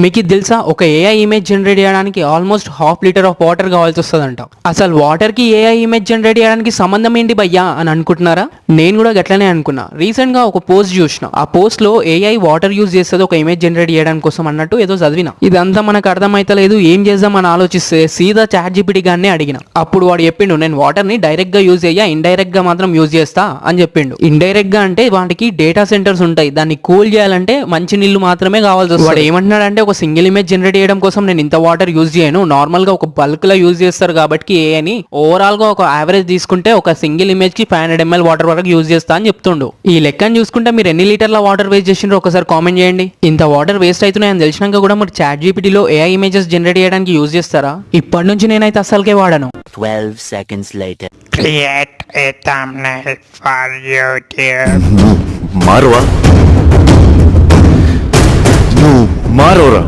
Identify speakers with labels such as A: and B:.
A: మీకు ఇది తెలుసా, ఒక ఏఐ ఇమేజ్ జనరేట్ చేయడానికి ఆల్మోస్ట్ ½ లీటర్ ఆఫ్ వాటర్ కావాల్సి వస్తుందంట. అసలు వాటర్ కి ఏఐ ఇమేజ్ జనరేట్ చేయడానికి సంబంధం ఏంటి భయ్యా అని అనుకుంటున్నారా? నేను కూడా గట్లనే అనుకున్నా. రీసెంట్ గా ఒక పోస్ట్ చూసిన. ఆ పోస్ట్ లో ఏఐ వాటర్ యూజ్ చేస్తుంది ఒక ఇమేజ్ జనరేట్ చేయడానికి కోసం అన్నట్టు ఏదో చదివిన. ఇదంతా మనకు అర్థమైతలేదు, ఏం చేద్దాం అని ఆలోచిస్తే సీదా చాట్ జీపీటీ గానే అడిగిన. అప్పుడు వాడు చెప్పిండు, నేను వాటర్ ని డైరెక్ట్ గా యూజ్ అయ్యా, ఇండైరెక్ట్ గా మాత్రం యూజ్ చేస్తా అని చెప్పిండు. ఇండైరెక్ట్ గా అంటే వాటికి డేటా సెంటర్స్ ఉంటాయి, దాన్ని కూల్ చేయాలంటే మంచి నీళ్లు మాత్రమే కావాల్సి వస్తుంది. వాడు ఏమంటున్నాడంటే, ఒక సింగిల్ ఇమేజ్ జనరేట్ చేయడం కోసం నేను ఇంత వాటర్ యూజ్ చేయను, నార్మల్ గా ఒక బల్క్ లో యూజ్ చేస్తారు కాబట్టి ఏ అని ఓవరాల్ గా ఒక యావరేజ్ తీసుకుంటే ఒక సింగిల్ ఇమేజ్ కి 500 ml వాటర్ వరకు యూజ్ చేస్తా అని చెప్తుండు. ఈ లెక్కను చూసుకుంటే మీరు ఎన్ని లీటర్ల వాటర్ వేస్ట్ చేసిండ్రో ఒకసారి కామెంట్ చేయండి. ఇంత వాటర్ వేస్ట్ అవుతున్నాయని తెలిసినాక కూడా మీరు చాట్ జీపీటీలో ఏఐ ఇమేజెస్ జనరేట్ చేయడానికి యూజ్ చేస్తారా? ఇప్పటి నుంచి నేనైతే అస్సలకే వాడను.
B: 12 seconds later.
C: Create a thumbnail for YouTube.
D: మారువా నువ్వు మారోరా.